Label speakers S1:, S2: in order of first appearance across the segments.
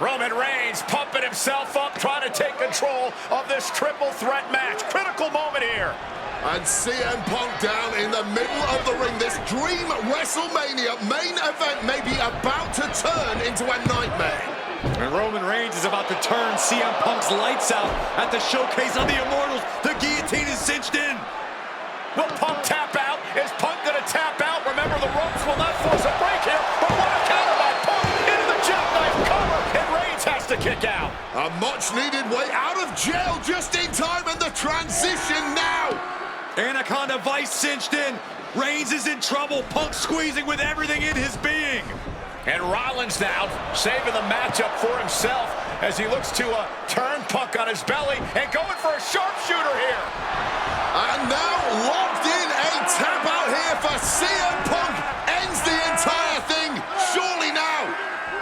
S1: Roman Reigns pumping himself up, trying to take control of this triple threat match. Critical moment here.
S2: And CM Punk down in the middle of the ring. This dream WrestleMania main event may be about to turn into a nightmare.
S3: And Roman Reigns is about to turn CM Punk's lights out at the showcase of the Immortals. The guillotine is cinched in.
S1: Will Punk tap out? Is Punk gonna tap out? Remember, the ropes will not force a break here, but what a counter by Punk into the jackknife cover, and Reigns has to kick out.
S2: A much-needed way out of jail just in time, and the transition now.
S3: Anaconda Vice cinched in. Reigns is in trouble. Punk squeezing with everything in his being.
S1: And Rollins now saving the matchup for himself as he looks to turn Punk on his belly and going for a sharpshooter here.
S2: And now locked in, a tap out here for CM Punk. Ends the entire thing, surely now.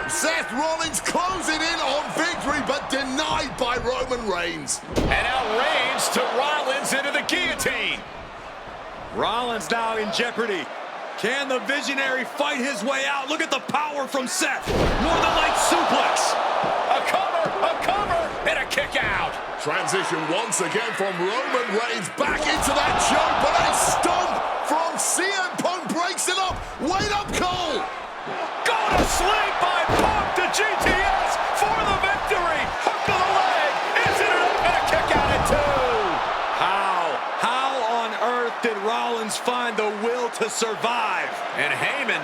S2: Seth Rollins closing in on victory, but denied by Roman Reigns.
S1: And now Reigns to Rollins into the guillotine.
S3: Rollins now in jeopardy. Can the visionary fight his way out? Look at the power from Seth. Northern Lights suplex.
S1: A cover, and a kick out.
S2: Transition once again from Roman Reigns back into that choke, but a stomp from CM Punk breaks it up. Wait up, Cole.
S1: Go to sleep by Punk to GTS for the victory. Hook to the leg. Is it enough? And a kick out at two.
S3: How on earth did Rollins find the will to survive?
S1: And Heyman,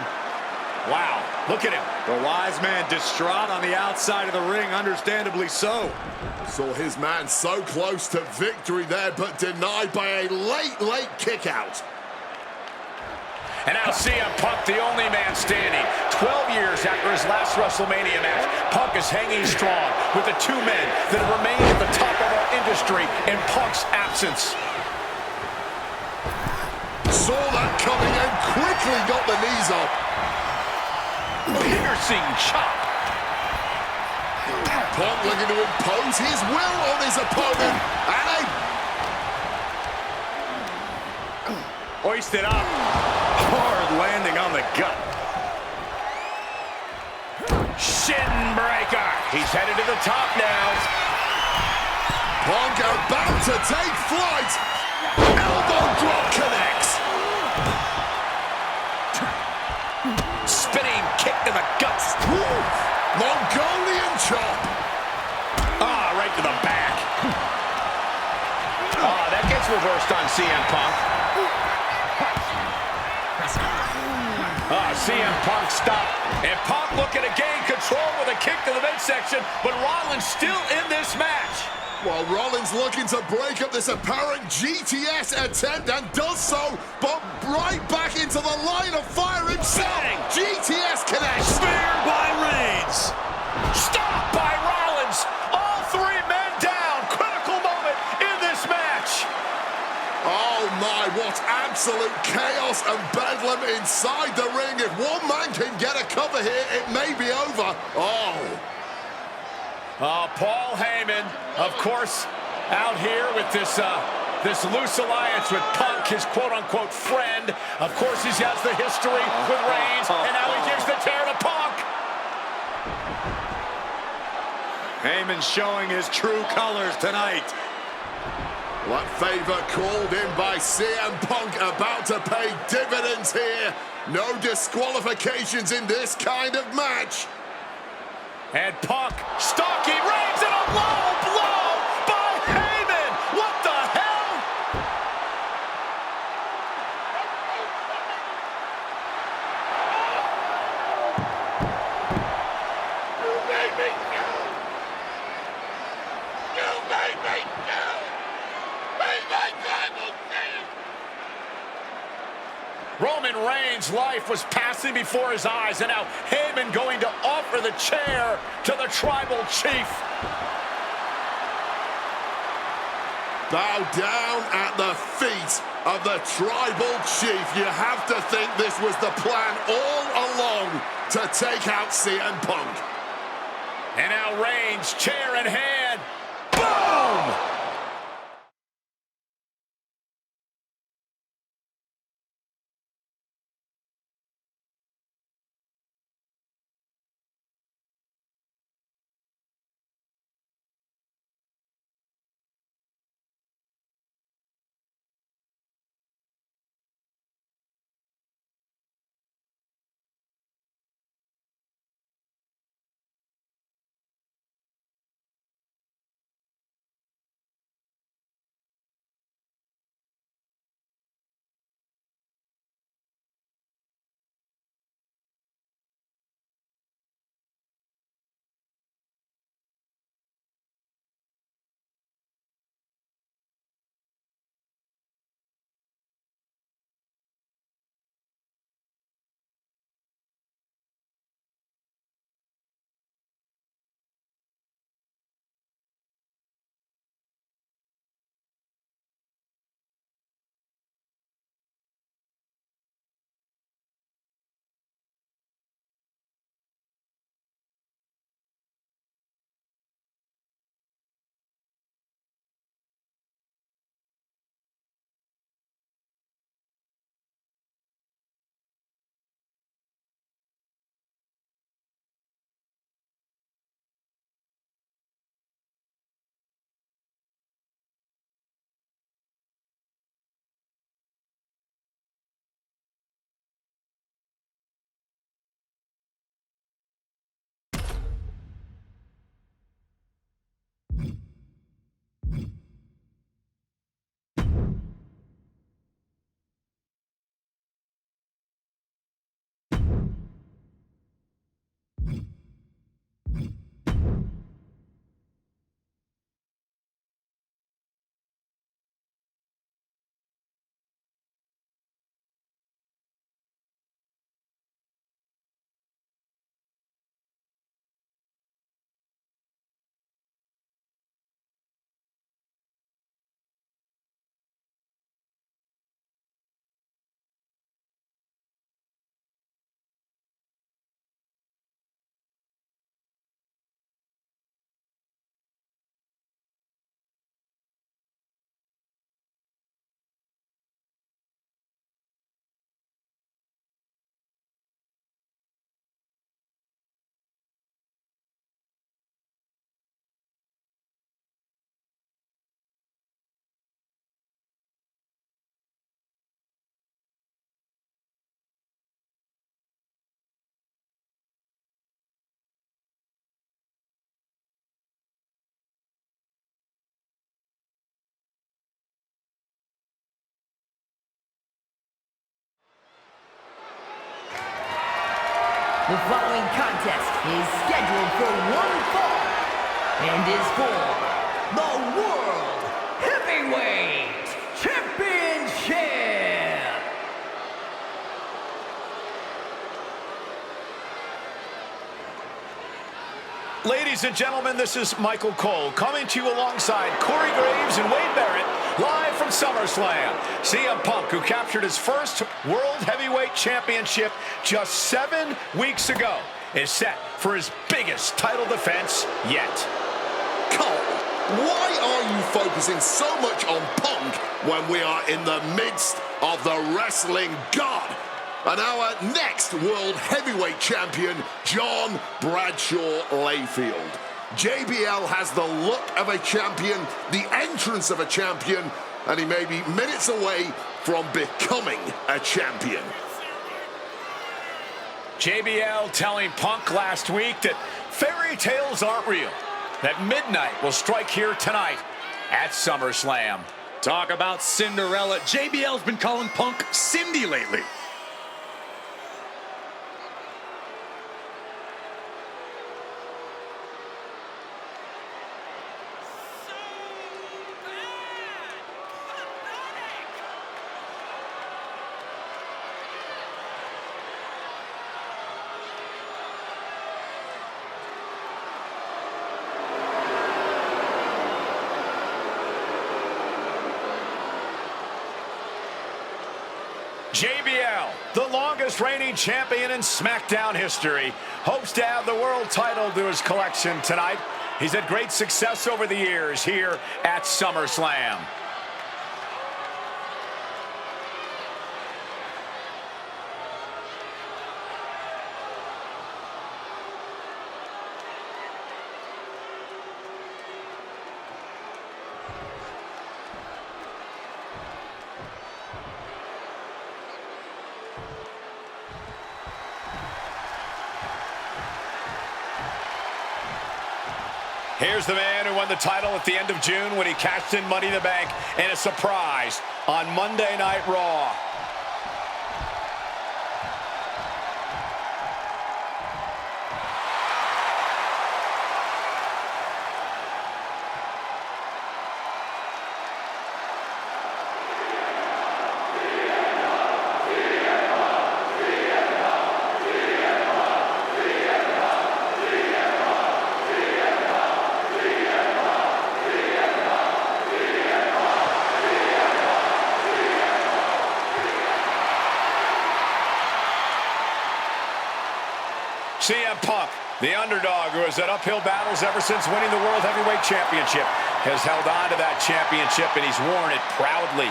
S1: wow, look at him.
S3: The wise man distraught on the outside of the ring, understandably so.
S2: Saw his man so close to victory there, but denied by a late kick out.
S1: And now CM Punk, the only man standing. 12 years after his last WrestleMania match, Punk is hanging strong with the two men that have remained at the top of our industry in Punk's absence.
S2: Saw that coming and quickly got the knees up.
S1: Piercing chop.
S2: Punk looking to impose his will on his opponent. And
S1: Hoisted up. Hard landing on the gut. Shin breaker. He's headed to the top now.
S2: Punk about to take flight. Elbow drop connects.
S1: Spinning kick to the guts.
S2: Mongolian chop.
S1: Right to the back. That gets reversed on CM Punk. CM Punk stopped. And Punk looking to gain control with a kick to the midsection, but Rollins still in this match.
S2: Well, Rollins looking to break up this apparent GTS attempt and does so, but right back into the line of fire himself.
S1: Bang.
S2: GTS connects.
S3: Spear by Reigns.
S1: Stop by Rollins. All three men down. Critical moment in this match.
S2: Oh my, what absolute chaos and bedlam inside the ring. If one man can get a cover here, it may be over.
S1: Paul Heyman, of course, out here with this loose alliance with Punk, his quote-unquote friend. Of course, he has the history with Reigns, and now he gives the tear to Punk.
S3: Heyman showing his true colors tonight.
S2: That favor called in by CM Punk about to pay dividends here. No disqualifications in this kind of match.
S1: And Punk stalking Reigns in a low blow by Heyman. What the hell?
S2: You made me go. You made me go.
S1: Roman Reigns' life was passing before his eyes, and now Heyman going to offer the chair to the tribal chief.
S2: Bow down at the feet of the tribal chief. You have to think this was the plan all along to take out CM Punk.
S1: And now Reigns, chair in hand. Boom!
S4: The following contest is scheduled for one fall and is for the World Heavyweight Championship.
S1: Ladies and gentlemen, this is Michael Cole coming to you alongside Corey Graves and Wade Barrett, live from SummerSlam. CM Punk, who captured his first World Heavyweight Championship just 7 weeks ago, is set for his biggest title defense yet.
S2: Cole, why are you focusing so much on Punk when we are in the midst of the wrestling god? And our next World Heavyweight Champion, John Bradshaw Layfield. JBL has the look of a champion, the entrance of a champion, and he may be minutes away from becoming a champion.
S1: JBL telling Punk last week that fairy tales aren't real, that midnight will strike here tonight at SummerSlam.
S3: Talk about Cinderella. JBL's been calling Punk Cindy lately.
S1: JBL, the longest reigning champion in SmackDown history, hopes to add the world title to his collection tonight. He's had great success over the years here at SummerSlam. Here's the man who won the title at the end of June when he cashed in Money in the Bank in a surprise on Monday Night Raw. CM Punk, the underdog who has had uphill battles ever since winning the World Heavyweight Championship, has held on to that championship and he's worn it proudly.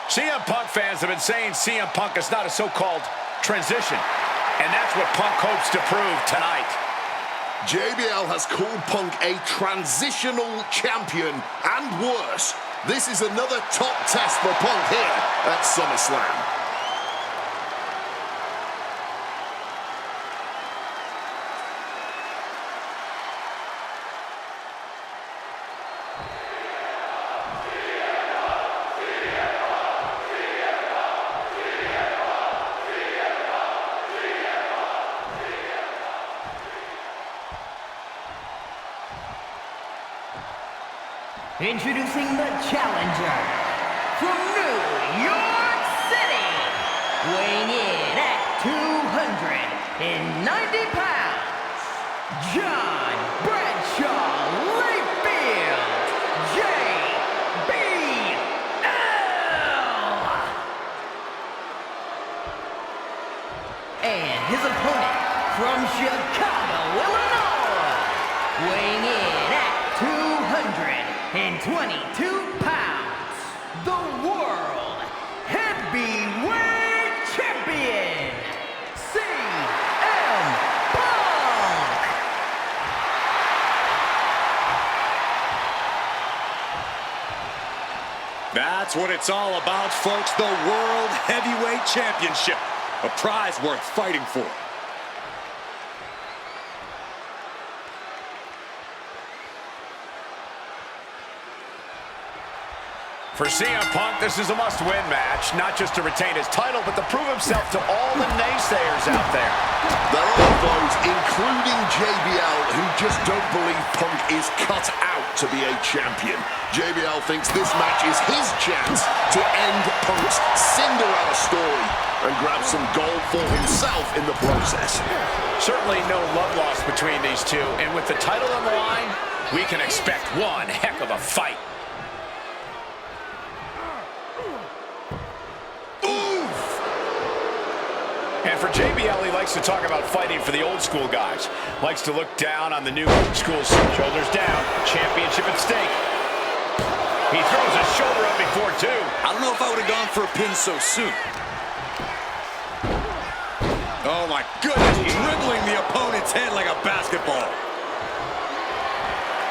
S1: CM Punk fans have been saying CM Punk is not a so-called transition, and that's what Punk hopes to prove tonight.
S2: JBL has called Punk a transitional champion, and worse. This is another top test for Punk here at SummerSlam.
S4: Introducing the challenger from New York City, weighing in at 290 pounds, John Bradshaw Layfield, JBL. And his opponent from Chicago, Illinois, weighing in at 222 pounds, the World Heavyweight Champion, CM
S3: That's what it's all about, folks. The World Heavyweight Championship. A prize worth fighting for.
S1: For CM Punk, this is a must-win match, not just to retain his title, but to prove himself to all the naysayers out there.
S2: There are those, including JBL, who just don't believe Punk is cut out to be a champion. JBL thinks this match is his chance to end Punk's Cinderella story and grab some gold for himself in the process.
S1: Certainly no love lost between these two, and with the title on the line, we can expect one heck of a fight. And for JBL, he likes to talk about fighting for the old school guys. Likes to look down on the new school. Shoulders down, championship at stake. He throws his shoulder up before two.
S3: I don't know if I would have gone for a pin so soon. Oh my goodness, dribbling the opponent's head like a basketball.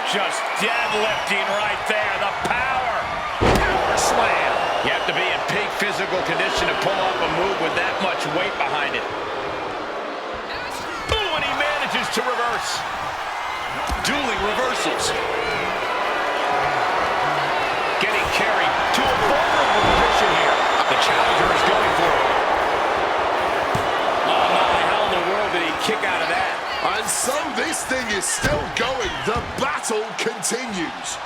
S1: Just deadlifting right there, the power. Power slam. You have to be in peak physical condition to pull off a move with that much weight behind it. Ooh, and he manages to reverse.
S3: Dueling reversals.
S1: Getting carried to a vulnerable position here. The challenger is going for it. Oh my, how in the world did he kick out of that?
S2: And so this thing is still going. The battle continues.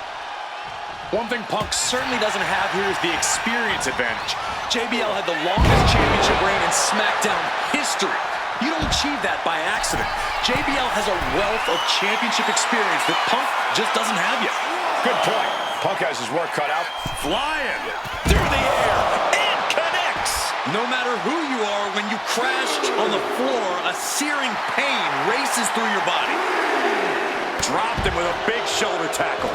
S3: One thing Punk certainly doesn't have here is the experience advantage. JBL had the longest championship reign in SmackDown history. You don't achieve that by accident. JBL has a wealth of championship experience that Punk just doesn't have yet.
S1: Good point. Punk has his work cut out.
S3: Flying through the air and connects. No matter who you are, when you crash on the floor, a searing pain races through your body. Dropped him with a big shoulder tackle.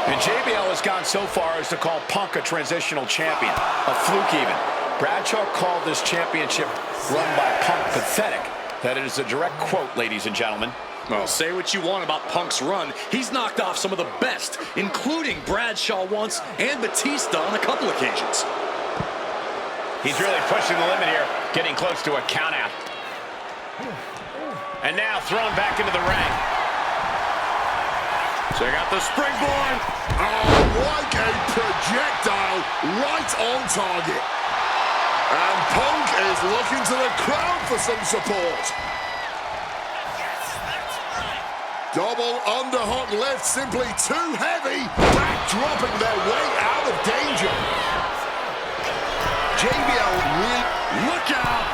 S1: And JBL has gone so far as to call Punk a transitional champion, a fluke even. Bradshaw called this championship run by Punk pathetic. That is a direct quote, ladies and gentlemen.
S3: Well, say what you want about Punk's run. He's knocked off some of the best, including Bradshaw once and Batista on a couple occasions.
S1: He's really pushing the limit here, getting close to a count out. And now thrown back into the ring.
S3: Check out the springboard.
S2: Oh, like a projectile right on target. And Punk is looking to the crowd for some support. Double underhook lift, simply too heavy. Backdropping their way out of danger. JBL really...
S3: Look out!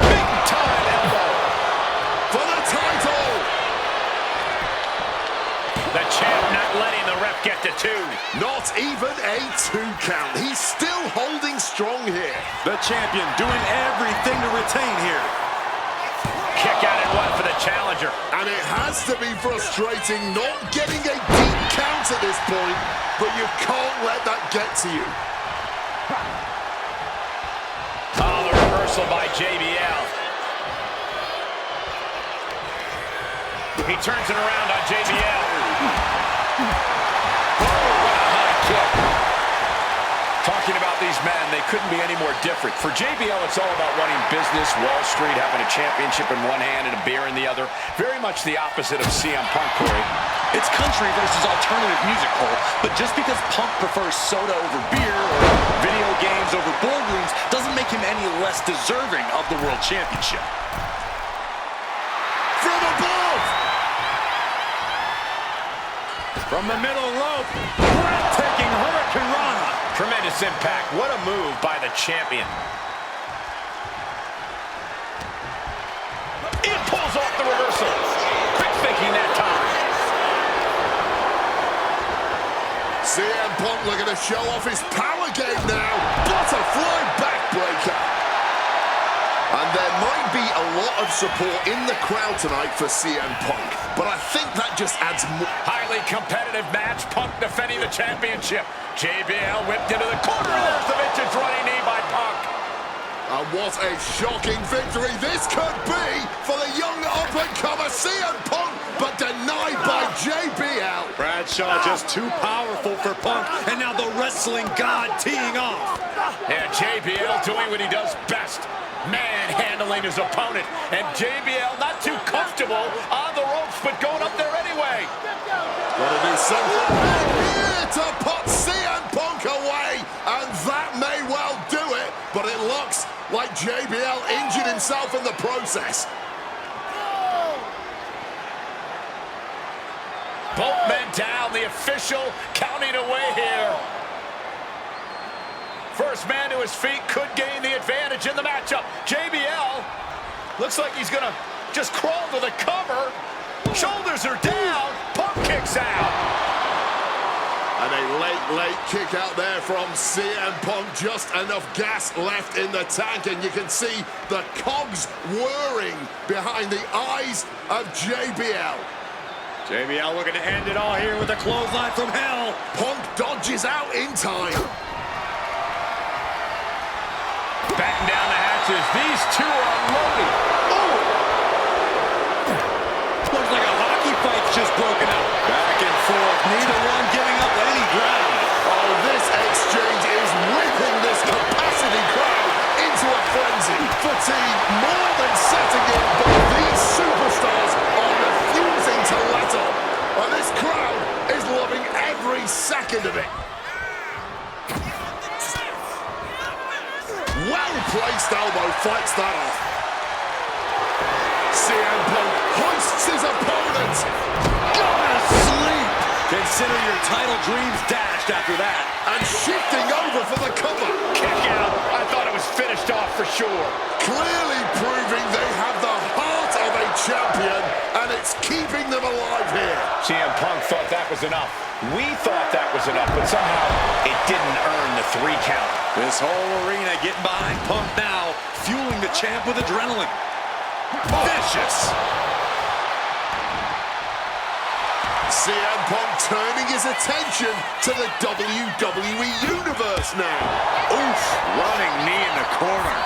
S1: Big time elbow.
S2: For the title!
S1: The champ not letting the ref get to two.
S2: Not even a 2 count. He's still holding strong here.
S3: The champion doing everything to retain here.
S1: Kick out and one for the challenger.
S2: And it has to be frustrating not getting a deep count at this point, but you can't let that get to you.
S1: Oh, the reversal by JBL. He turns it around on JBL. Oh, what a high kick. Talking about these men, they couldn't be any more different. For JBL, it's all about running business, Wall Street, having a championship in one hand and a beer in the other. Very much the opposite of CM Punk, Corey.
S3: It's country versus alternative music, Cole. But just because Punk prefers soda over beer or video games over boardrooms doesn't make him any less deserving of the World Championship.
S2: From above!
S3: From the middle rope, breathtaking Hurricane Rana.
S1: Tremendous impact. What a move by the champion. It pulls off the reversal. Quick thinking that time.
S2: CM Punk looking to show off his power game now. Butterfly backbreaker. And there might be a lot of support in the crowd tonight for CM Punk, but I think that just adds more.
S1: Highly competitive match. Punk defending the championship. JBL whipped into the corner. There's the vintage running knee by Punk.
S2: And what a shocking victory this could be for the young up-and-comer CM Punk, but denied by JBL.
S3: Bradshaw just too powerful for Punk, and now the wrestling god teeing off.
S1: Yeah, JBL doing what he does best, manhandling his opponent. And JBL not too comfortable on the ropes, but going up there anyway.
S2: Gotta do something here to put CM Punk away, and that may well do it, but it looks like JBL injured himself in the process.
S1: Both men down, the official counting away here. First man to his feet could gain the advantage in the matchup. JBL looks like he's gonna just crawl to the cover. Shoulders are down. Punk kicks out.
S2: And a late kick out there from CM Punk. Just enough gas left in the tank, and you can see the cogs whirring behind the eyes of JBL.
S3: JBL looking to end it all here with a clothesline from hell.
S2: Punk dodges out in time.
S1: Batten down the hatches. These two are loaded. Oh!
S3: Looks like a hockey fight's just broken out. Back and forth, neither one giving up any ground.
S2: Oh, this exchange is whipping this capacity crowd into a frenzy. Fatigue more than setting in, but these superstars are refusing to let up. And this crowd is loving every second of it. Well-placed elbow fights that off. CM Punk hoists his opponent.
S3: Go to sleep. Consider your title dreams dashed after that.
S2: And shifting over for the cover.
S1: Kick out. I thought it was finished off for sure.
S2: Clearly proving they have the heart of a champion, and it's keeping them alive here.
S1: CM Punk thought that was enough. We thought that was enough, but somehow it didn't earn the 3 count.
S3: This whole arena getting behind Punk now, fueling the champ with adrenaline. Vicious.
S2: CM Punk turning his attention to the WWE Universe now.
S3: Oof, running knee in the corner.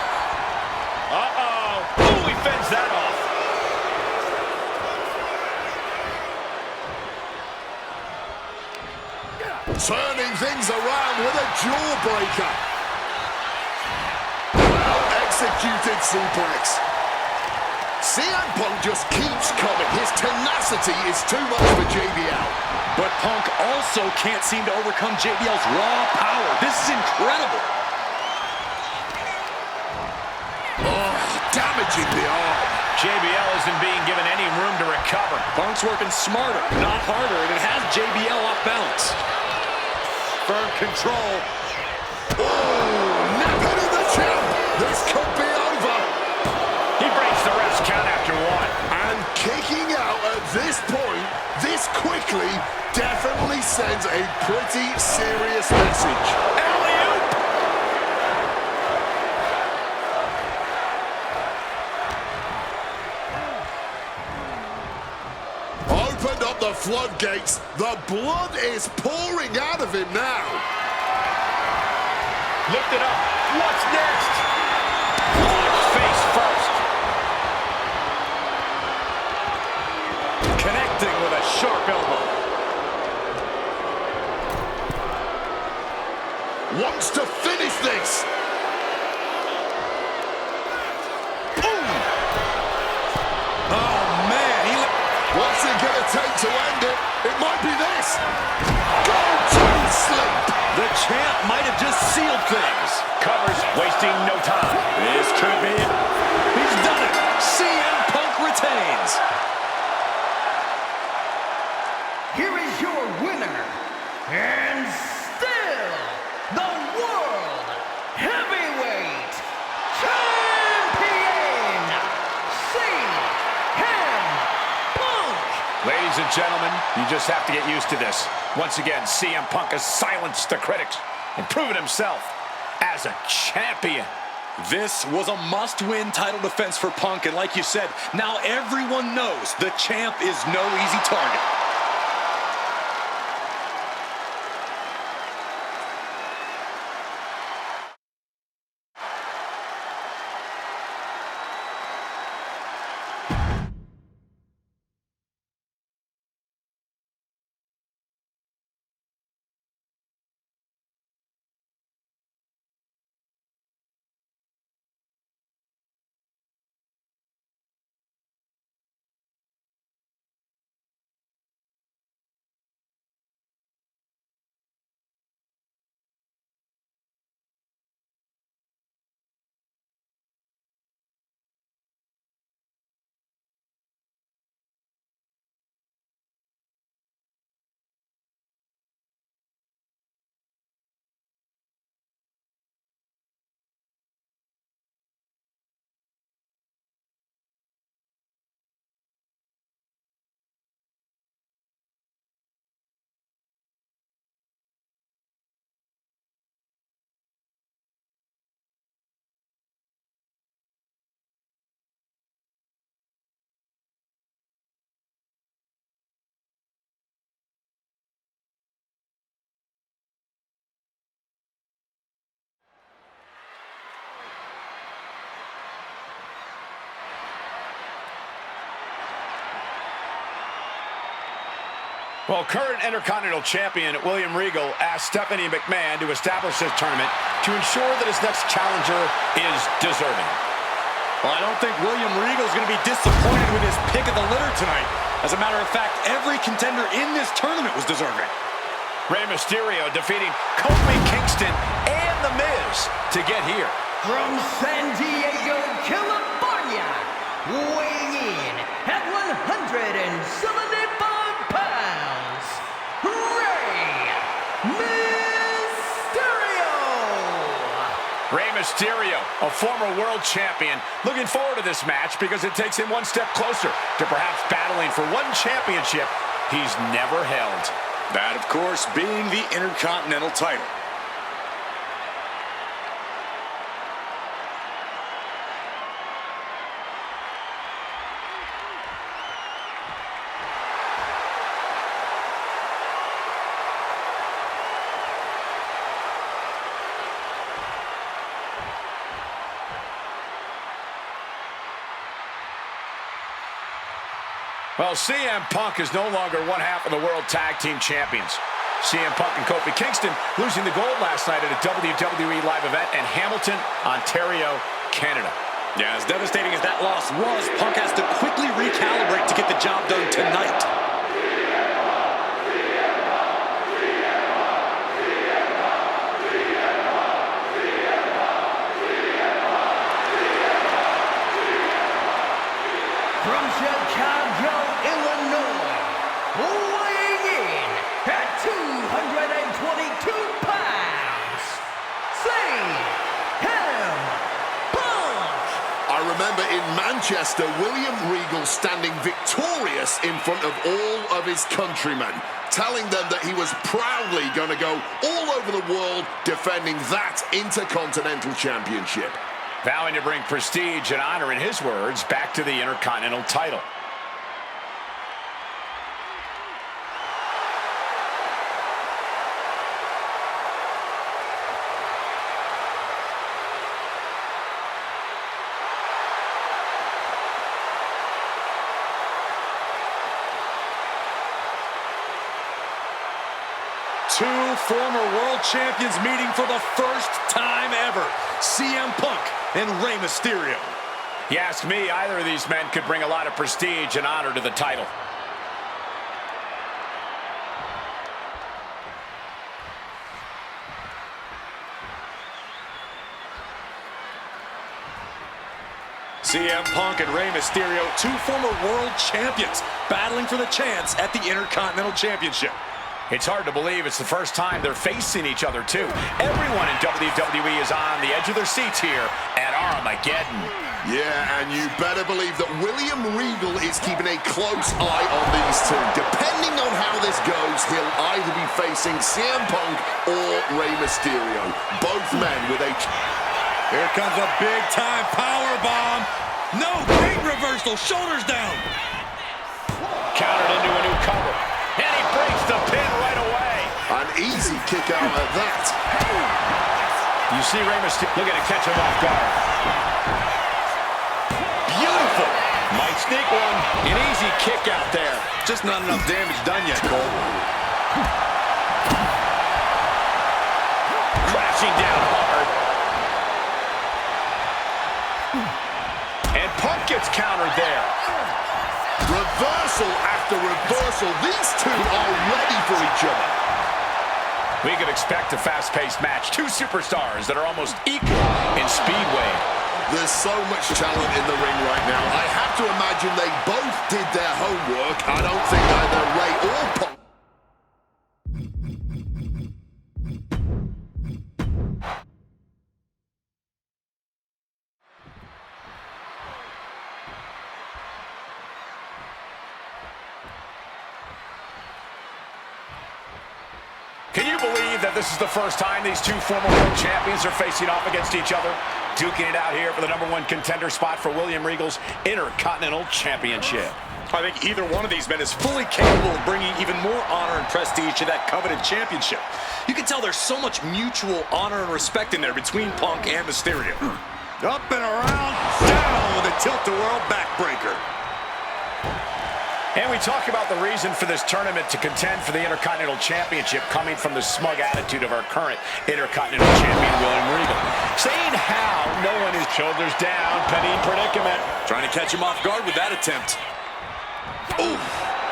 S1: Uh-oh. Ooh, he fends that off.
S2: Turning things around with a jawbreaker. Well-executed suplex. CM Punk just keeps coming. His tenacity is too much for JBL.
S3: But Punk also can't seem to overcome JBL's raw power. This is incredible.
S2: Oh, damaging the arm.
S1: JBL isn't being given any room to recover.
S3: Punk's working smarter, not harder, and it has JBL off balance. Firm control.
S2: Oh, napping the champ. This could be over.
S1: He breaks the ref's count after 1.
S2: And kicking out at this point, this quickly, definitely sends a pretty serious message.
S1: Alley-oop!
S2: Opened up the floodgates. The blood is pouring out of him now.
S1: Lift it up. What's next? Launch face first.
S3: Connecting with a sharp elbow.
S2: Wants to finish this.
S3: Oh, man.
S2: What's it gonna take to end it? It might be this. Go to sleep.
S3: The champ might have just sealed things.
S1: Covers, wasting no time.
S3: This could be it. He's done it. CM Punk retains.
S4: Here is your winner, and still the World Heavyweight Champion, CM Punk.
S1: Ladies and gentlemen, you just have to get used to this. Once again, CM Punk has silenced the critics and proven himself as a champion.
S3: This was a must-win title defense for Punk, and like you said, now everyone knows the champ is no easy target.
S1: Well, current Intercontinental Champion William Regal asked Stephanie McMahon to establish this tournament to ensure that his next challenger is deserving.
S3: Well, I don't think William Regal is going to be disappointed with his pick of the litter tonight. As a matter of fact, every contender in this tournament was deserving.
S1: Rey Mysterio defeating Kofi Kingston and The Miz to get here.
S4: From San Diego, California, weighing in at 175 pounds, Rey Mysterio!
S1: Rey Mysterio, a former world champion, looking forward to this match because it takes him one step closer to perhaps battling for one championship he's never held.
S3: That, of course, being the Intercontinental title.
S1: Well, CM Punk is no longer one half of the World Tag Team Champions. CM Punk and Kofi Kingston losing the gold last night at a WWE live event in Hamilton, Ontario, Canada.
S3: Yeah, as devastating as that loss was, Punk has to quickly recalibrate to get the job done tonight.
S4: From Chicago, Illinois, weighing in at 222 pounds, CM Punk!
S2: I remember in Manchester, William Regal standing victorious in front of all of his countrymen, telling them that he was proudly going to go all over the world defending that Intercontinental Championship.
S1: Vowing to bring prestige and honor, in his words, back to the Intercontinental title.
S3: Two former world champions meeting for the first time ever. CM Punk and Rey Mysterio.
S1: You ask me, either of these men could bring a lot of prestige and honor to the title.
S3: CM Punk and Rey Mysterio, two former world champions, battling for the chance at the Intercontinental Championship.
S1: It's hard to believe it's the first time they're facing each other, too. Everyone in WWE is on the edge of their seats here at Armageddon.
S2: Yeah, and you better believe that William Regal is keeping a close eye on these two. Depending on how this goes, he'll either be facing CM Punk or Rey Mysterio. Both men with a...
S3: Here comes a big-time powerbomb. No, great reversal, shoulders down.
S1: Countered into a new cover. And he breaks the pin right away.
S2: An easy kick out at that.
S1: You see Rey Mysterio looking to catch him off guard. Beautiful. Might sneak one. An easy kick out there.
S3: Just not enough damage done yet, Cole.
S1: Crashing down hard. And Punk gets countered there.
S2: Reversal after reversal. These two are ready for each other.
S1: We could expect a fast-paced match. Two superstars that are almost equal in speedway.
S2: There's so much talent in the ring right now. I have to imagine they both did their homework. I don't think either Rey or Punk.
S1: Can you believe that this is the first time these two former world champions are facing off against each other? Duking it out here for the #1 contender spot for William Regal's Intercontinental Championship.
S3: I think either one of these men is fully capable of bringing even more honor and prestige to that coveted championship. You can tell there's so much mutual honor and respect in there between Punk and Mysterio. Up and around, down with a tilt-a-whirl backbreaker.
S1: And we talk about the reason for this tournament to contend for the Intercontinental Championship coming from the smug attitude of our current Intercontinental Champion, William Regal. Saying how no one is shoulders down, penny predicament.
S3: Trying to catch him off guard with that attempt.
S2: Ooh,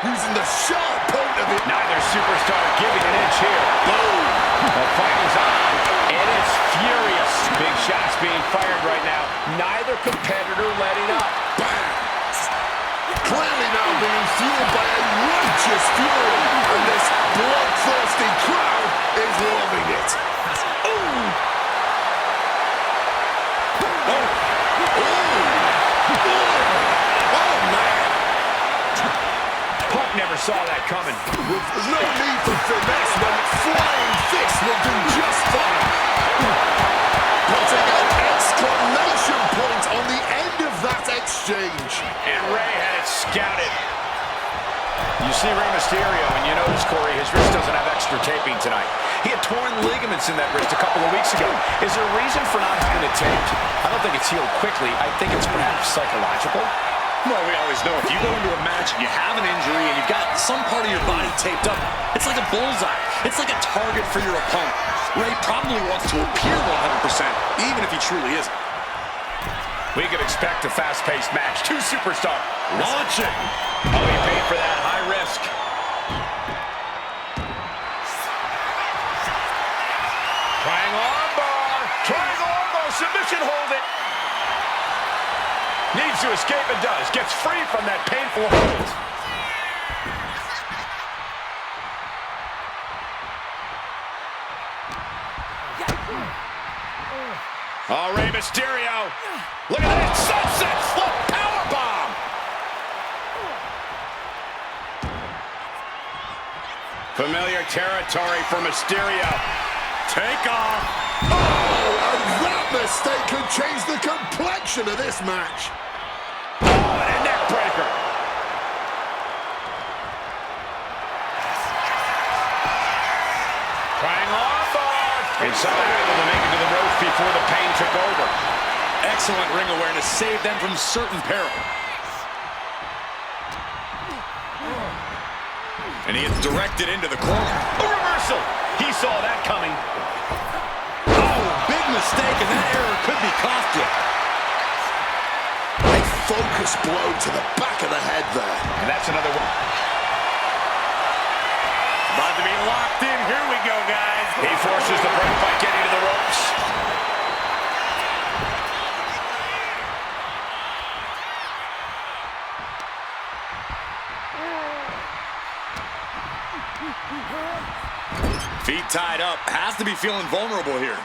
S2: using the sharp point of it.
S1: Neither superstar giving an inch here. Boom. The fight is on, and it's furious. Big shots being fired right now. Neither competitor letting up.
S2: Bam. Clearly now being fueled by a righteous fury, and this bloodthirsty crowd is loving it. Ooh. Oh. Ooh. Oh, man.
S1: Punk never saw that coming.
S2: There's no need for finesse when flying fists will do just fine. Putting an exclamation point on the end of that exchange.
S1: And Ray had it scouted. You see Rey Mysterio, and you notice, Corey, his wrist doesn't have extra taping tonight. He had torn ligaments in that wrist a couple of weeks ago. Is there a reason for not having it taped? I don't think it's healed quickly. I think it's perhaps psychological.
S3: Well, we always know if you go into a match and you have an injury and you've got some part of your body taped up, it's like a bullseye. It's like a target for your opponent. Ray probably wants to appear 100%, even if he truly isn't.
S1: We could expect a fast-paced match. Two superstars launching. Oh, he paid for that high risk. Triangle armbar. Triangle armbar. Submission hold it. Needs to escape and does. Gets free from that painful hold. Oh, Rey Mysterio. Look at that sunset flip powerbomb. Familiar territory for Mysterio. Take off.
S2: Oh, and that mistake could change the complexion of this match.
S1: Oh, and a neck breaker. Triangle armbar. And somehow able to make it to the ropes before the pain took over.
S3: Excellent ring awareness saved them from certain peril. And he gets directed into the corner.
S1: A reversal. He saw that coming.
S3: Oh, big mistake, and that error could be costly.
S2: A focused blow to the back of the head there.
S1: And that's another one.
S3: About to be locked in. Here we go, guys.
S1: He forces the break by getting to the ropes.
S3: Feet tied up. Has to be feeling vulnerable here.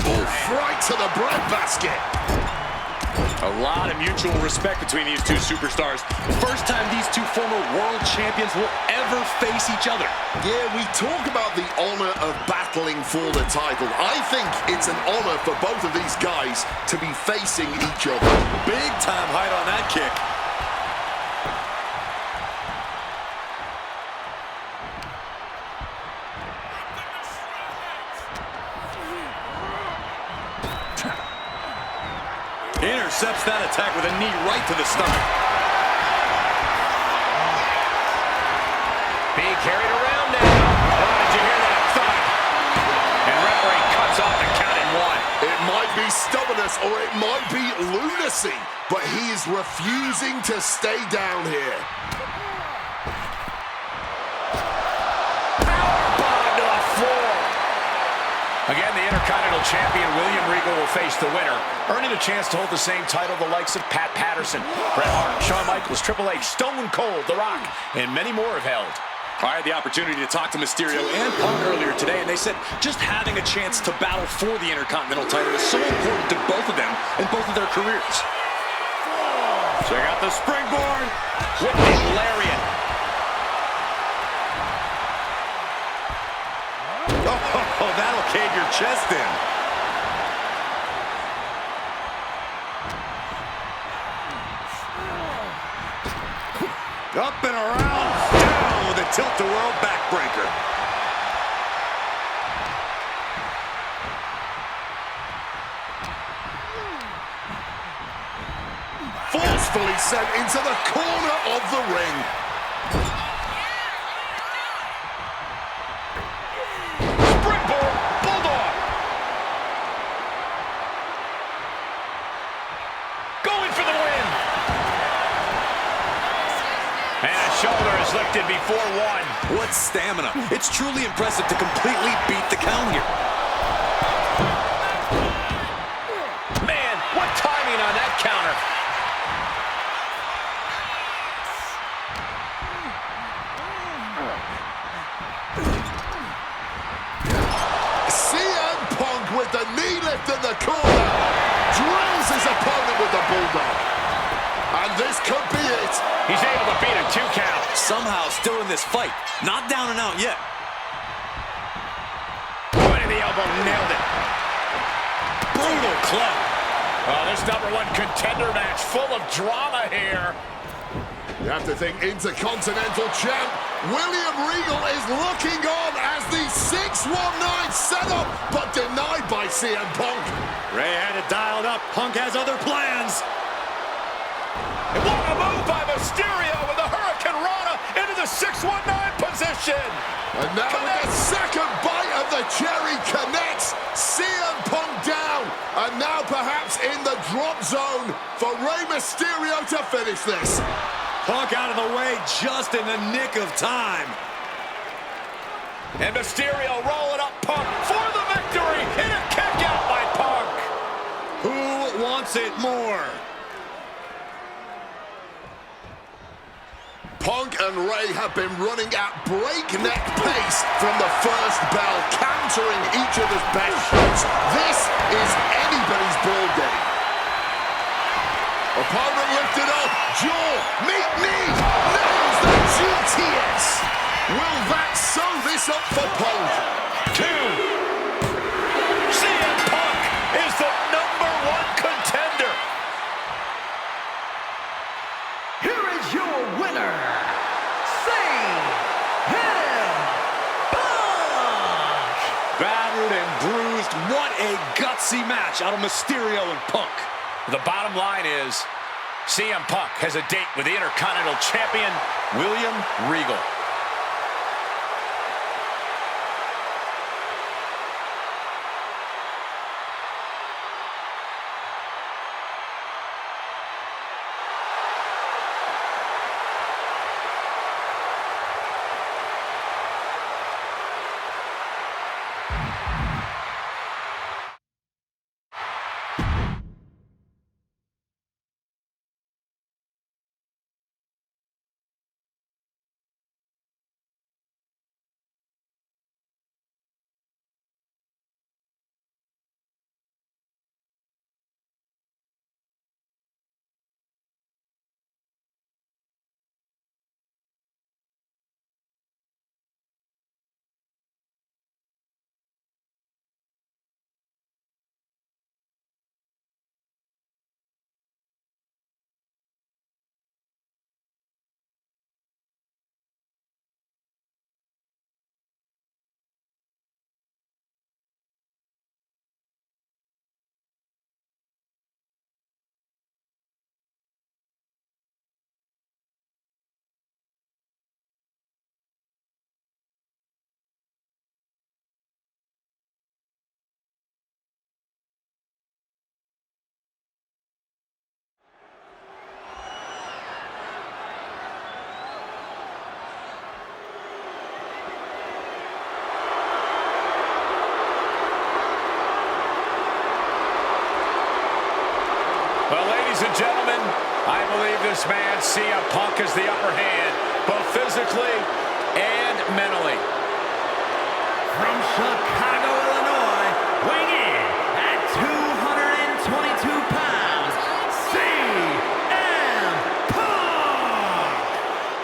S2: Oof, right to the breadbasket.
S3: A lot of mutual respect between these two superstars. The first time these two former world champions will ever face each other.
S2: Yeah, we talk about the honor of battling for the title. I think it's an honor for both of these guys to be facing each other.
S3: Big time height on that kick. Intercepts that attack with a knee right to the stomach.
S1: Being carried around now. Oh, did you hear that thud? And referee cuts off the count in one.
S2: It might be stubbornness or it might be lunacy, but he is refusing to stay down here.
S1: Powerbomb to the floor. Again, the Intercontinental Champion, William Regal, will face the winner, earning a chance to hold the same title the likes of Pat Patterson, Bret Hart, Shawn Michaels, Triple H, Stone Cold, The Rock, and many more have held.
S3: I had the opportunity to talk to Mysterio and Punk earlier today, and they said just having a chance to battle for the Intercontinental title is so important to both of them and both of their careers.
S1: Check out the springboard. Whipping lariat.
S3: Oh, that'll cave your chest in. Up and around, down with a tilt-the-world backbreaker.
S2: Force gracefully sent into the corner of the ring.
S1: Springboard Bulldog. Going for the win. And a shoulder is lifted before one.
S3: What stamina. It's truly impressive to completely beat the count here.
S1: Man, what timing on that counter.
S2: CM Punk with the knee lift in the corner. Drills his opponent with the Bulldog. And this could be it.
S1: He's able to beat a 2 count.
S3: Somehow still in this fight. Not down and out yet.
S1: Point of the elbow, nailed it.
S3: Brutal club.
S1: Oh, this #1 contender match full of drama here.
S2: You have to think Intercontinental Champ William Regal is looking on as the 619 set up, but denied by CM Punk.
S3: Ray had it dialed up. Punk has other plans.
S1: And what a move by Mysterio with the Hurricane Rana into the 619 position.
S2: And now with the second bite of the cherry connects, CM Punk down, and now perhaps in the drop zone for Rey Mysterio to finish this.
S3: Punk out of the way just in the nick of time.
S1: And Mysterio rolling up Punk for the victory. And a kick out by Punk.
S3: Who wants it more?
S2: Punk and Rey have been running at breakneck pace from the first bell, countering each other's best shots. This is anybody's ball game. Opponent lifted up, jaw, meet knee, nails the GTS. Will that sew this up for Punk?
S1: 2. CM Punk is the #1 contender.
S4: Here is your winner, CM Punk!
S3: Battered and bruised. What a gutsy match out of Mysterio and Punk.
S1: The bottom line is CM Punk has a date with the Intercontinental Champion, William Regal. Well, ladies and gentlemen, I believe this man, CM Punk, has the upper hand, both physically and mentally.
S4: From Chicago, Illinois, weighing in at 222 pounds, CM Punk!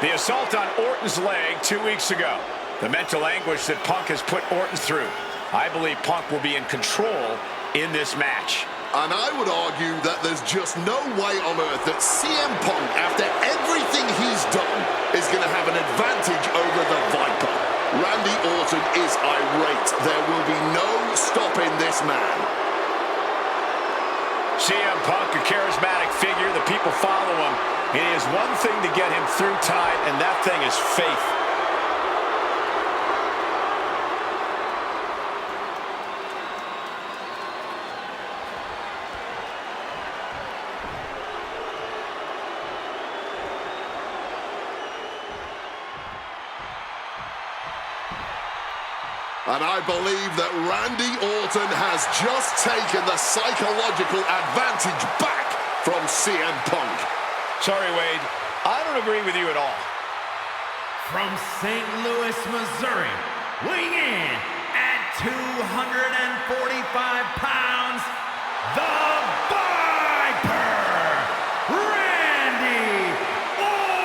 S1: The assault on Orton's leg 2 weeks ago. The mental anguish that Punk has put Orton through. I believe Punk will be in control in this match.
S2: And I would argue that there's just no way on earth that CM Punk, after everything he's done, is going to have an advantage over the Viper. Randy Orton is irate. There will be no stopping this man.
S1: CM Punk, a charismatic figure. The people follow him. It is one thing to get him through tonight, and that thing is faith.
S2: And I believe that Randy Orton has just taken the psychological advantage back from CM Punk.
S1: Sorry, Wade. I don't agree with you at all.
S5: From St. Louis, Missouri, weighing in at 245 pounds, the Viper, Randy Orton.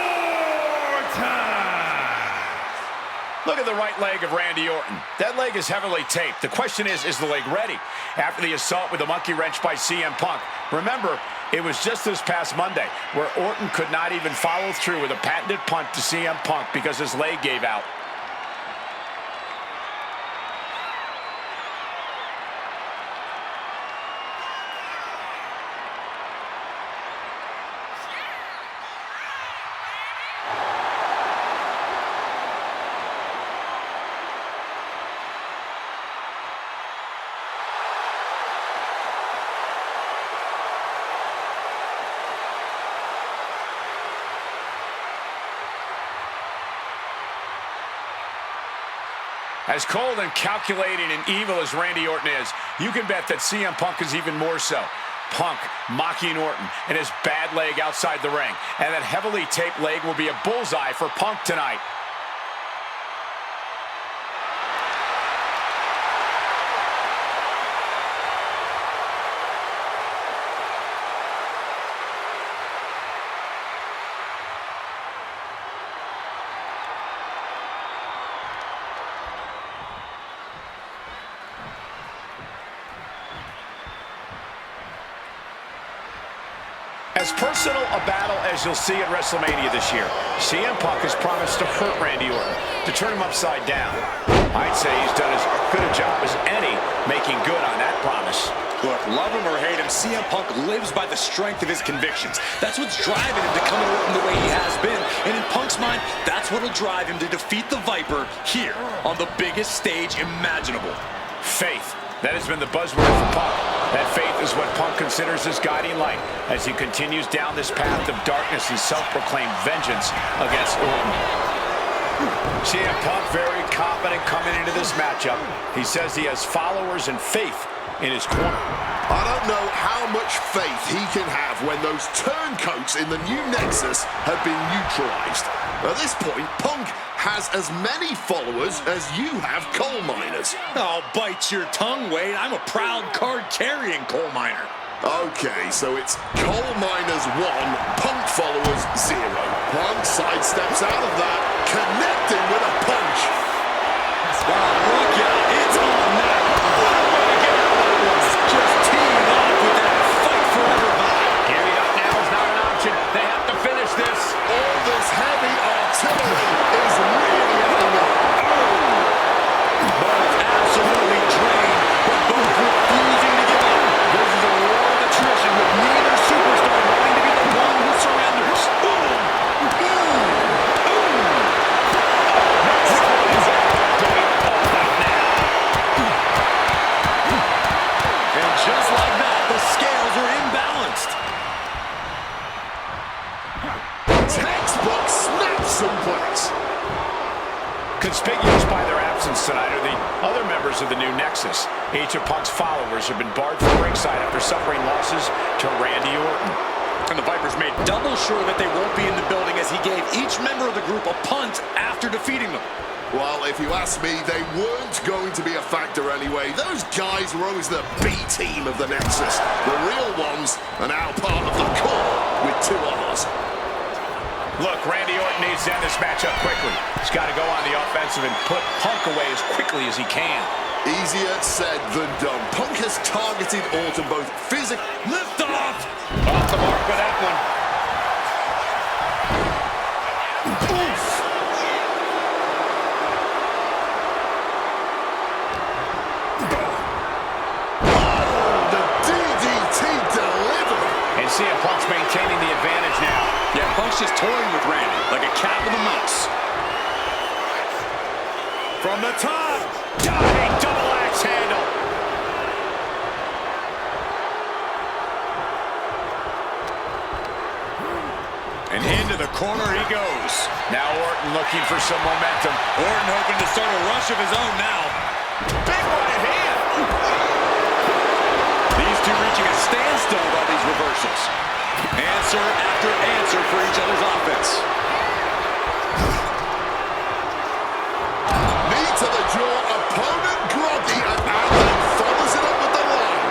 S1: Look at the right leg of Randy Orton. That leg is heavily taped. The question is the leg ready? After the assault with the monkey wrench by CM Punk. Remember, it was just this past Monday where Orton could not even follow through with a patented punt to CM Punk because his leg gave out. As cold and calculating and evil as Randy Orton is, you can bet that CM Punk is even more so. Punk mocking Orton and his bad leg outside the ring. And that heavily taped leg will be a bullseye for Punk tonight. As personal a battle as you'll see at WrestleMania this year, CM Punk has promised to hurt Randy Orton, to turn him upside down. I'd say he's done as good a job as any making good on that promise.
S3: Look, love him or hate him, CM Punk lives by the strength of his convictions. That's what's driving him to come at Orton the way he has been. And in Punk's mind, that's what'll drive him to defeat the Viper here on the biggest stage imaginable.
S1: Faith. That has been the buzzword for Punk. That faith is what Punk considers his guiding light as he continues down this path of darkness and self-proclaimed vengeance against Orton. CM Punk very confident coming into this matchup. He says he has followers and faith in his corner.
S2: I don't know how much faith he can have when those turncoats in the new Nexus have been neutralized. At this point, Punk has as many followers as you have coal miners.
S3: Oh, bite your tongue, Wade. I'm a proud card-carrying coal miner.
S2: Okay, so it's coal miners 1, Punk followers 0. Punk sidesteps out of that, connecting with a punch.
S3: Oh, look out. It's on now. What a way to get out of that one. Just teeing off with that fight forever vibe.
S1: Giving up now is not an option. They have to finish this.
S2: All this heavy artillery is really adding up.
S3: Both absolutely drained, but both refusing to give up. This is a war of attrition with neither superstar wanting to be the one who surrenders. And just like that, the scales are imbalanced.
S2: Textbook snap suplex.
S1: Conspicuous by their absence tonight are the other members of the new Nexus. Each of Punk's followers have been barred from ringside after suffering losses to Randy Orton.
S3: And the Vipers made double sure that they won't be in the building as he gave each member of the group a punt after defeating them.
S2: Well, if you ask me, they weren't going to be a factor anyway. Those guys were always the B team of the Nexus. The real ones are now part of the core with 2 R's.
S1: Look, Randy Orton needs to end this matchup quickly. He's got to go on the offensive and put Punk away as quickly as he can.
S2: Easier said than done. Punk has targeted Orton both physically...
S3: Lift off!
S1: Off the mark with that one.
S2: Oof! Oh, the DDT delivered!
S1: Punk's maintaining the advantage now.
S3: Yeah, Punk's just toying with Randy, like a cat with a mouse.
S1: From the top, diving double axe handle.
S3: And into the corner he goes.
S1: Now Orton looking for some momentum.
S3: Orton hoping to start a rush of his own now.
S1: Big right hand.
S3: These two reaching a standstill by these reversals. Answer after answer for each other's offense.
S2: Knee to the jaw, opponent groggy, and then follows it up with the line.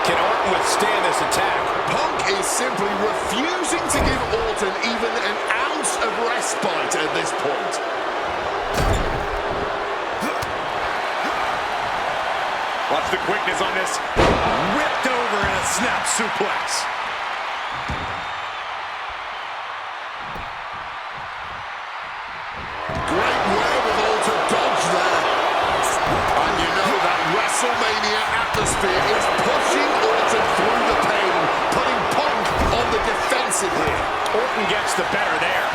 S1: Can Orton withstand this attack?
S2: Punk is simply refusing to give Orton even an ounce of respite at this point.
S3: Watch the quickness on this. Whipped over in a snap suplex.
S2: Great wherewithal to dodge there. And you know that WrestleMania atmosphere is pushing Orton through the pain, putting Punk on the defensive here.
S1: Orton gets the better there.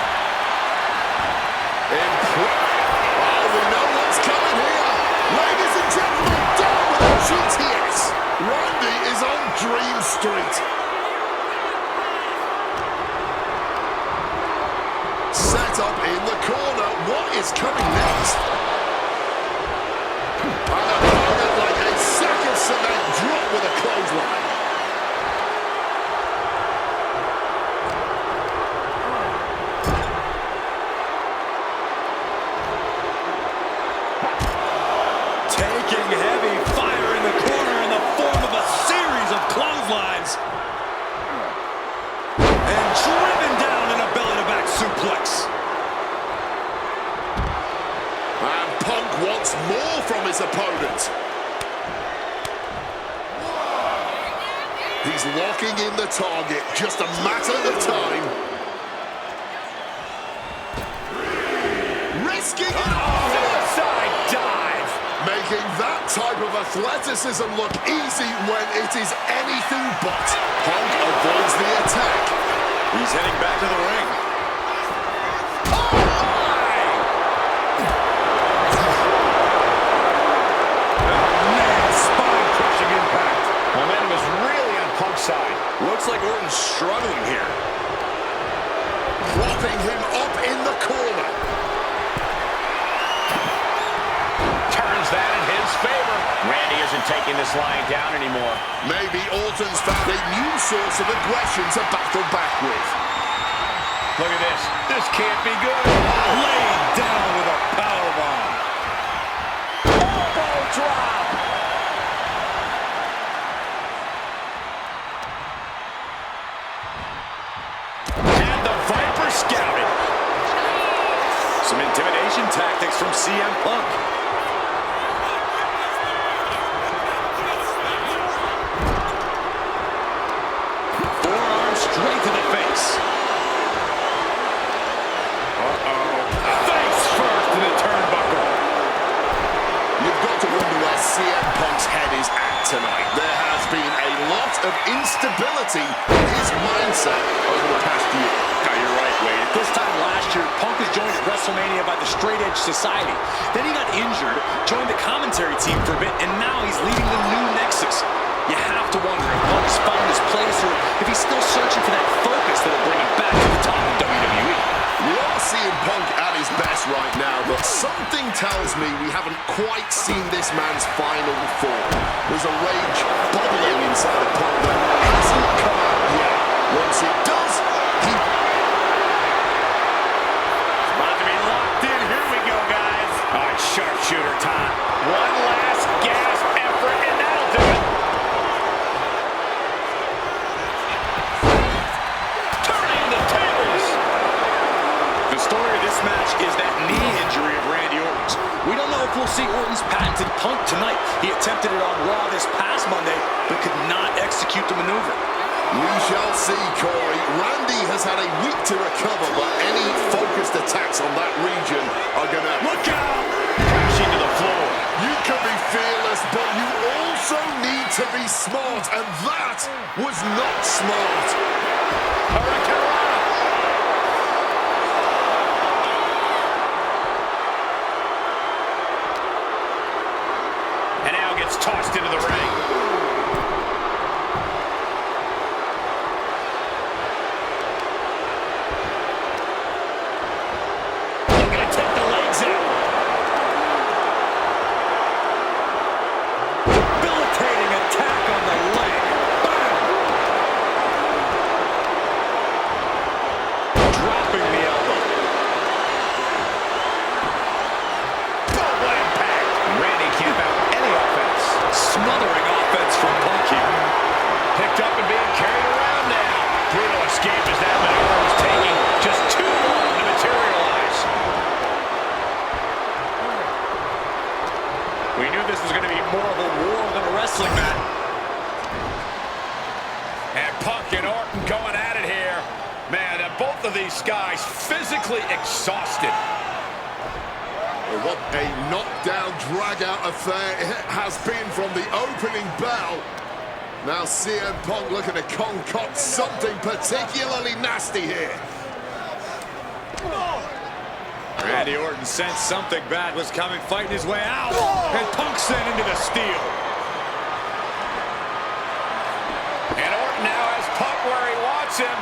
S2: Oh, we know what's coming here. Ladies and gentlemen, down with a GTS. Randy is on Dream Street. Set up in the corner. What is coming next? And an opponent like a sack of cement drop with a clothesline.
S3: Taking heavy fire in the corner in the form of a series of clotheslines. And driven down in a belly-to-back suplex.
S2: And Punk wants more from his opponent. He's locking in the target, just a matter of time. Risking it all.
S1: Suicide dive.
S2: Making that type of athleticism look easy when it is anything but. Punk avoids the attack.
S3: He's heading back to the ring.
S1: Spine-crushing impact. Momentum is really on Punk's side.
S3: Looks like Orton's struggling here.
S2: Propping him up in the corner.
S1: Turns that in his favor. Randy isn't taking this lying down anymore.
S2: Maybe Orton's found a new source of aggression to battle back with.
S1: Look at this. This can't be good.
S3: Laid down with a powerbomb.
S1: Elbow drop. And the Viper scouted.
S3: Some intimidation tactics from CM Punk. Forearm straight to the face.
S1: Face first to the turnbuckle.
S2: You've got to wonder where CM Punk's head is at tonight. There has been a lot of instability in his mindset over the past year.
S3: No, you're right, Wade. This time last year, Punk was joined at WrestleMania by the Straight Edge Society. Then he got injured, joined the commentary team for a bit, and now he's leading the new Nexus. You have to wonder if Punk's found his place or if he's still searching for that focus that'll bring him back to the top of WWE.
S2: We are seeing Punk at his best right now, but something tells me we haven't quite seen this man's final form. There's a rage bubbling inside of Punk that hasn't come out yet. Once it does, he...
S1: About to be locked in. Here we go, guys. All right, sharpshooter time. One last gasp effort, and that'll do it. Turning the tables.
S3: The story of this match is that knee injury of Randy Orton's. We don't know if we'll see Orton's patented Punk tonight. He attempted it on Raw this past Monday, but could not execute the maneuver.
S2: We shall see, Corey. Randy has had a week to recover, but any focused attacks on that region are going to...
S1: Look out! Crashing to the floor.
S2: You can be fearless, but you also need to be smart, and that was not smart.
S1: And now gets tossed into the ring.
S3: We knew this was going to be more of a war than a wrestling match.
S1: And Punk and Orton going at it here. Man, both of these guys physically exhausted.
S2: What a knockdown, drag-out affair it has been from the opening bell. Now CM Punk looking to concoct something particularly nasty here.
S3: Randy Orton sensed something bad was coming, fighting his way out. And Punk sent into the steel.
S1: And Orton now has Punk where he wants him.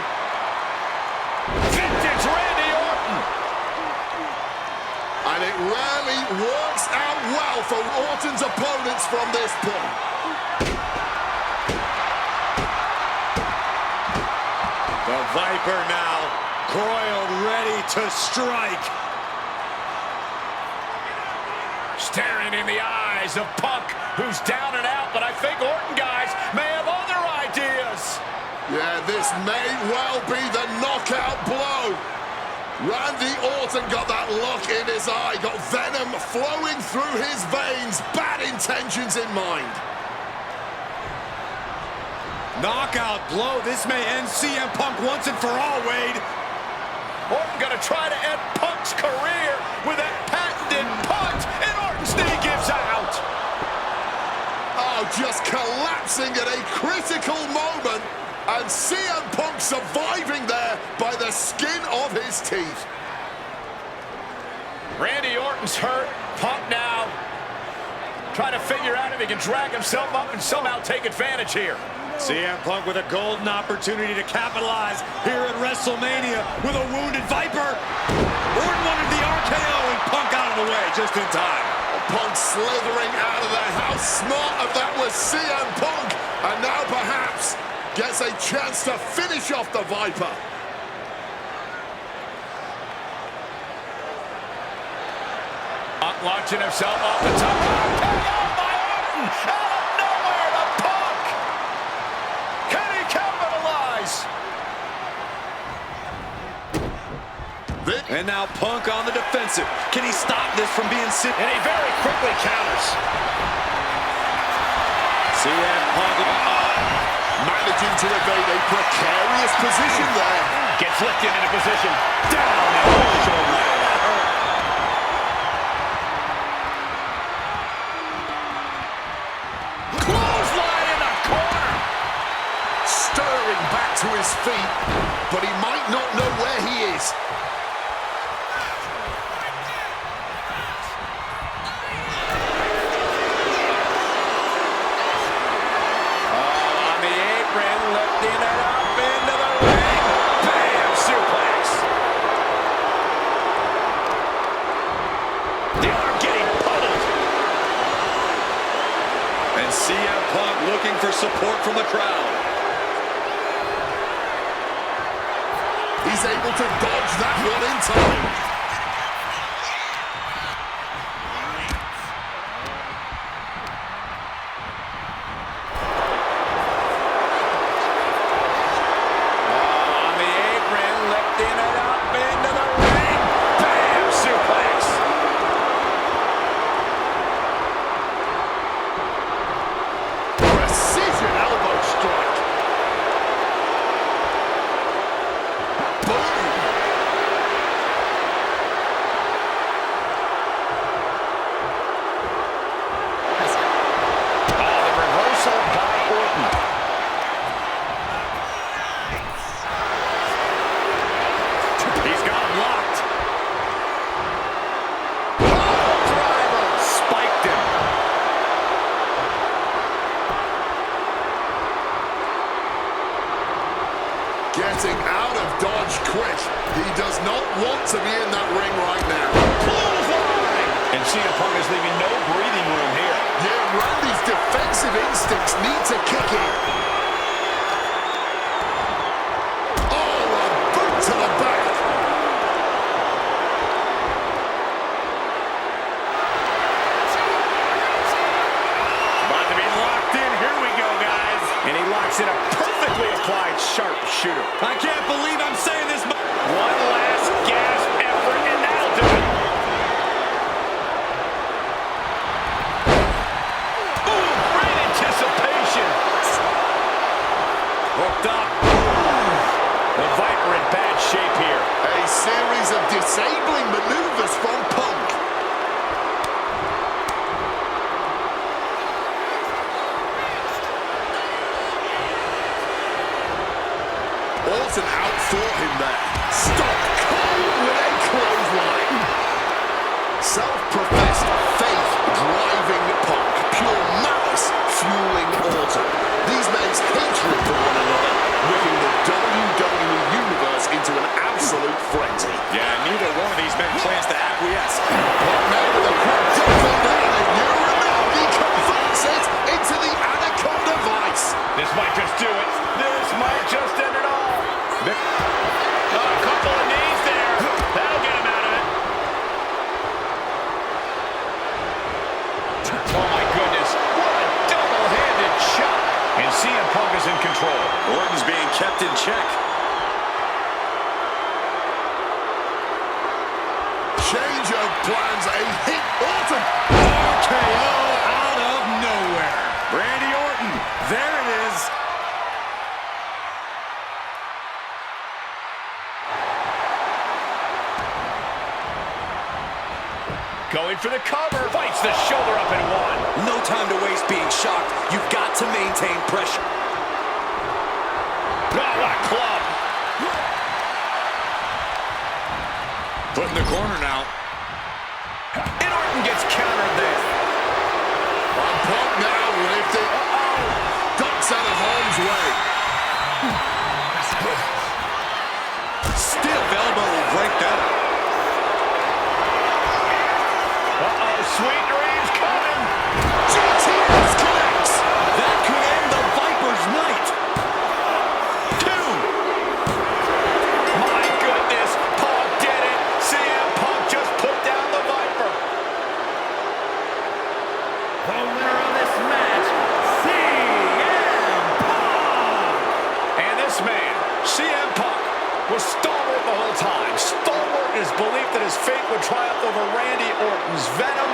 S1: Vintage Randy Orton.
S2: And it rarely works out well for Orton's opponents from this point.
S3: The Viper now coiled, ready to strike.
S1: Staring in the eyes of Punk, who's down and out, but I think Orton, guys, may have other ideas.
S2: Yeah, this may well be the knockout blow. Randy Orton got that look in his eye, got venom flowing through his veins, bad intentions in mind.
S3: Knockout blow. This may end CM Punk once and for all, Wade.
S1: Orton gonna try to end Punk's career with that patented punt, and Orton's knee gives out.
S2: Oh, just collapsing at a critical moment, and CM Punk surviving there by the skin of his teeth.
S1: Randy Orton's hurt. Punk now trying to figure out if he can drag himself up and somehow take advantage here.
S3: CM Punk with a golden opportunity to capitalize here at WrestleMania with a wounded Viper. Orton wanted the RKO and Punk out of the way just in time.
S2: Punk slithering out of there. How smart of that was CM Punk. And now perhaps gets a chance to finish off the Viper.
S1: Punk launching himself off the top. KO by Orton out of nowhere to Punk. Can he capitalize?
S3: And now Punk on the defensive. Can he stop this from being sit?
S1: And he very quickly counters.
S3: CM Punk
S2: managing to evade a precarious position there.
S1: Gets lifted into position. Down and shoulder. Clothesline in the corner.
S2: Stirring back to his feet, but he might not know where he is.
S3: CM Punk looking for support from the crowd.
S2: He's able to dodge that one in time.
S1: On the apron, lifting it up into the ring. Bam! Suplex.
S2: Precision elbow strike. Boom.
S1: The reversal by
S2: Getting out of dodge quick. He does not want to be in that ring right now. Clothesline!
S1: And CM Punk is leaving no breathing room here.
S2: Yeah, Randy's defensive instincts need to kick in. Oh, a boot to the back.
S1: About to be locked in. Here we go, guys. And he locks in a perfectly applied sharpshooter.
S3: I can't believe I'm saying this.
S1: One last gasp effort, and that'll do it. Ooh, great anticipation. Hooked up. The Viper in bad shape here.
S2: A series of disabling maneuvers from Punk. Orton outthought him there. Stop cold with a clothesline. Self-professed faith driving Punk. Pure malice fueling Orton. These men's hatred for one another, whipping the WWE Universe into an absolute frenzy.
S3: Yeah, neither one of these men plans to acquiesce.
S2: Punk now with a quick dump under and Uranagi converts it into the Anaconda Vice.
S1: This might just do it. This might just end it all. A couple of knees there. That'll get him out of it. Oh, my goodness. What a double-handed shot. And CM Punk is in control.
S3: Orton's being kept in check.
S2: Change of plans, a hit. Orton.
S3: RKO out of nowhere. Randy Orton. There it is.
S1: Going for the cover. Fights the shoulder up and one.
S3: No time to waste being shocked. You've got to maintain pressure.
S1: Oh, what a club.
S3: Put in the corner now.
S1: And Orton gets countered there.
S2: On Punk now, lifted. Ducks out of harm's way.
S3: Stiff elbow will break that up.
S1: Sweet dreams coming.
S2: GTS connects.
S3: That could end the Viper's night.
S1: 2. My goodness, Punk did it. CM Punk just put down the Viper.
S5: The winner of this match, CM Punk!
S1: And this man, CM Punk, was stalwart the whole time. Stalwart in his belief that his fate would triumph over Randy Orton's venom.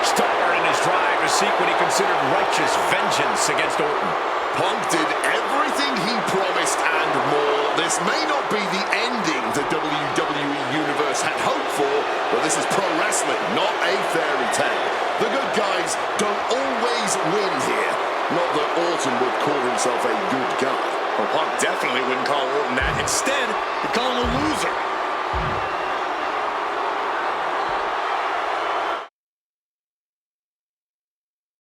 S1: Stalwart in his drive to seek what he considered righteous vengeance against Orton.
S2: Punk did everything he promised and more. This may not be the ending the WWE Universe had hoped for, but this is pro wrestling, not a fairy tale. The good guys don't always win here. Not that Orton would call himself a good guy.
S3: Well, Punk definitely wouldn't call Orton that. Instead, he'd call him a loser.